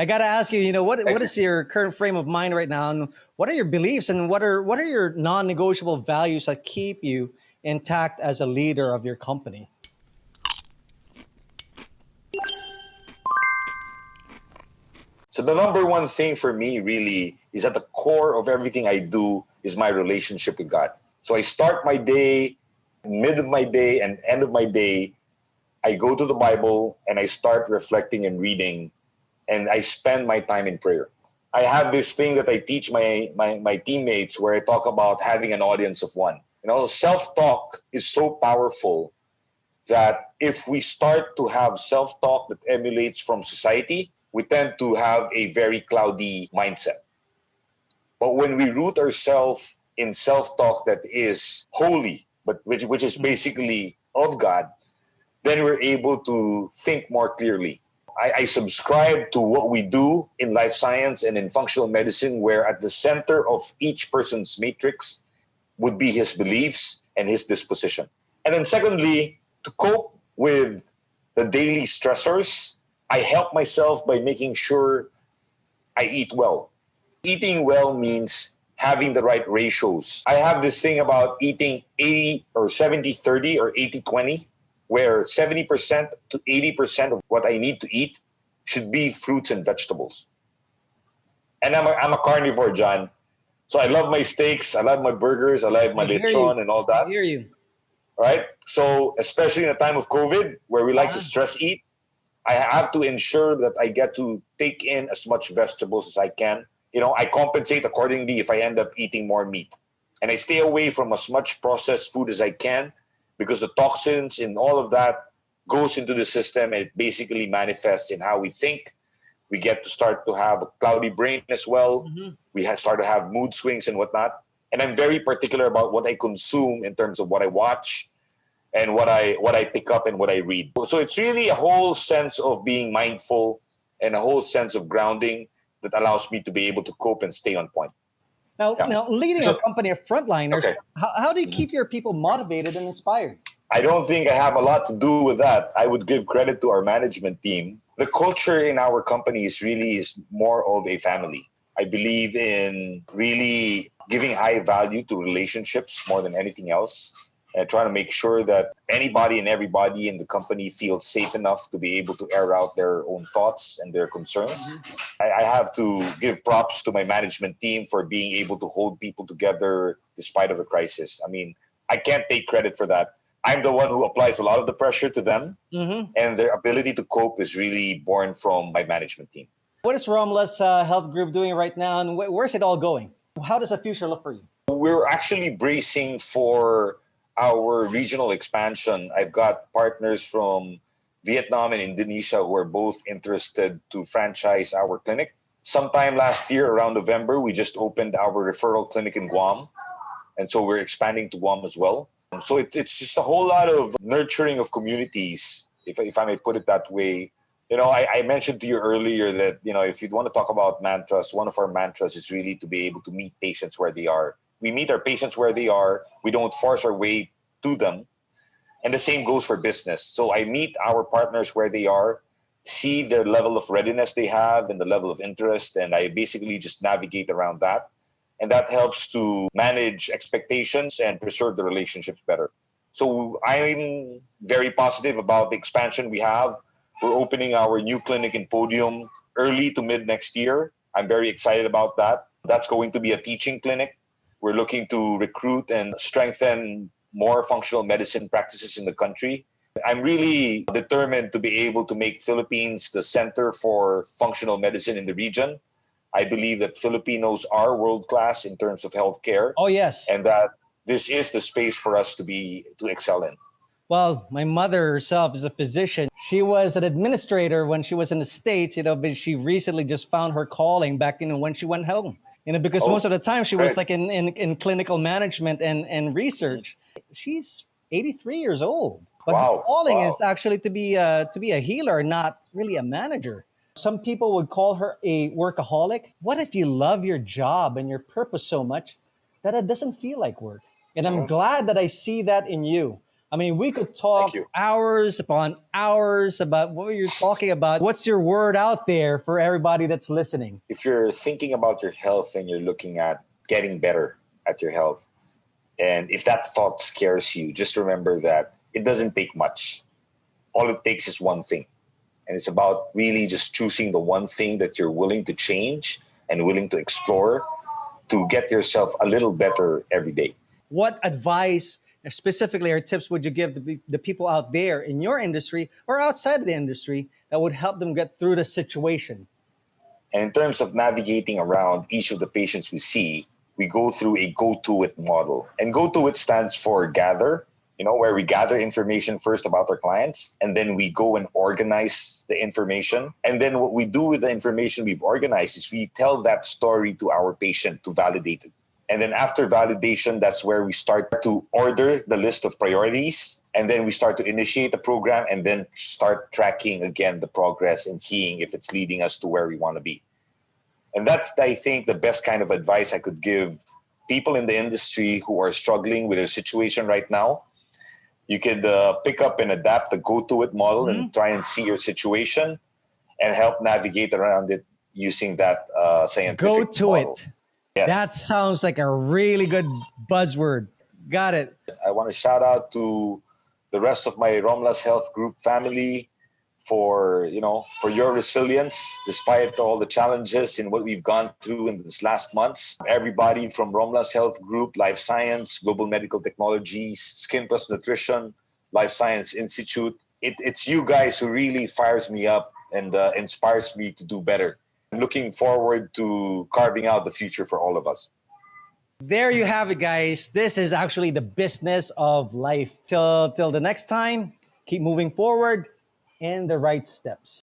I gotta ask you, what is your current frame of mind right now, and what are your beliefs, and what are your non-negotiable values that keep you intact as a leader of your company? So the number one thing for me really is at the core of everything I do is my relationship with God. So I start my day, mid of my day, and end of my day, I go to the Bible and I start reflecting and reading, and I spend my time in prayer. I have this thing that I teach my teammates where I talk about having an audience of one. Self-talk is so powerful that if we start to have self-talk that emulates from society, we tend to have a very cloudy mindset. But when we root ourselves in self-talk that is holy, but which is basically of God, then we're able to think more clearly. I subscribe to what we do in life science and in functional medicine, where at the center of each person's matrix would be his beliefs and his disposition. And then secondly, to cope with the daily stressors, I help myself by making sure I eat well. Eating well means having the right ratios. I have this thing about eating 80 or 70-30 or 80-20, where 70% to 80% of what I need to eat should be fruits and vegetables. And I'm a carnivore, John. So I love my steaks, I love my burgers, I love my I hear you. lechon and all I that. hear you. Right? So especially in a time of COVID where we like to Ah, stress eat, I have to ensure that I get to take in as much vegetables as I can. I compensate accordingly if I end up eating more meat. And I stay away from as much processed food as I can, because the toxins and all of that goes into the system, and it basically manifests in how we think. We get to start to have a cloudy brain as well. mhm. Start to have mood swings and whatnot. And I'm very particular about what I consume in terms of what I watch and what I pick up and what I read. So it's really a whole sense of being mindful and a whole sense of grounding that allows me to be able to cope and stay on point. Now, Yeah. now, leading a So company of frontliners, okay. how do you keep your people motivated and inspired? I don't think I have a lot to do with that. I would give credit to our management team. The culture in our company is more of a family. I believe in really giving high value to relationships more than anything else, and trying to make sure that anybody and everybody in the company feels safe enough to be able to air out their own thoughts and their concerns. Mhm. I have to give props to my management team for being able to hold people together despite of the crisis. I mean, I can't take credit for that. I'm the one who applies a lot of the pressure to them, Mhm. and their ability to cope is really born from my management team. What is Romla's health group doing right now, and where's it all going? How does the future look for you? We're actually bracing for our regional expansion. I've got partners from Vietnam and Indonesia who are both interested to franchise our clinic. Sometime last year, around November, we just opened our referral clinic in Guam. And so we're expanding to Guam as well. So it's just a whole lot of nurturing of communities, if I may put it that way. I mentioned to you earlier that, if you want to talk about mantras, one of our mantras is really to be able to meet patients where they are. We meet our patients where they are. We don't force our way to them. And the same goes for business. So I meet our partners where they are, see their level of readiness they have and the level of interest, and I basically just navigate around that. And that helps to manage expectations and preserve the relationships better. So I'm very positive about the expansion we have. We're opening our new clinic in Podium early to mid next year. I'm very excited about that. That's going to be a teaching clinic. We're looking to recruit and strengthen more functional medicine practices in the country. I'm really determined to be able to make Philippines the center for functional medicine in the region. I believe that Filipinos are world class in terms of healthcare, Oh, yes. and that this is the space for us to excel in. Well, my mother herself is a physician. She was an administrator when she was in the States, but she recently just found her calling back, when she went home. Because most Oh, of the time she was great. like in clinical management and research. She's 83 years old, but her Wow, calling is wow. actually to be a healer, not really a manager. Some people would call her a workaholic. What if you love your job and your purpose so much that it doesn't feel like work? And I'm Mhm. glad that I see that in you. I mean, we could Thank talk you. hours upon hours about what you're talking about. What's your word out there for everybody that's listening? If you're thinking about your health and you're looking at getting better at your health, and if that thought scares you, just remember that it doesn't take much. All it takes is one thing. And it's about really just choosing the one thing that you're willing to change and willing to explore to get yourself a little better every day. What advice specifically or tips would you give the people out there in your industry or outside of the industry that would help them get through the situation? And in terms of navigating around each of the patients we see, we go through a go-to-it model. And go-to-it stands for gather, where we gather information first about our clients, and then we go and organize the information. And then what we do with the information we've organized is we tell that story to our patient to validate it. And then after validation, that's where we start to order the list of priorities. And then we start to initiate the program and then start tracking again the progress and seeing if it's leading us to where we want to be. And that's, I think, the best kind of advice I could give people in the industry who are struggling with their situation right now. You could pick up and adapt the go-to-it model and try and see your situation and help navigate around it using that scientific Go to model. it. Yes. That sounds like a really good buzzword. Got it. I want to shout out to the rest of my Romlas Health Group family for your resilience despite all the challenges in what we've gone through in this last months. Everybody from Romlas Health Group, Life Science, Global Medical Technologies, Skin Plus Nutrition, Life Science Institute. It's you guys who really fires me up and inspires me to do better. I'm looking forward to carving out the future for all of us. There you have it, guys. This is actually the business of life. Till the next time, keep moving forward in the right steps.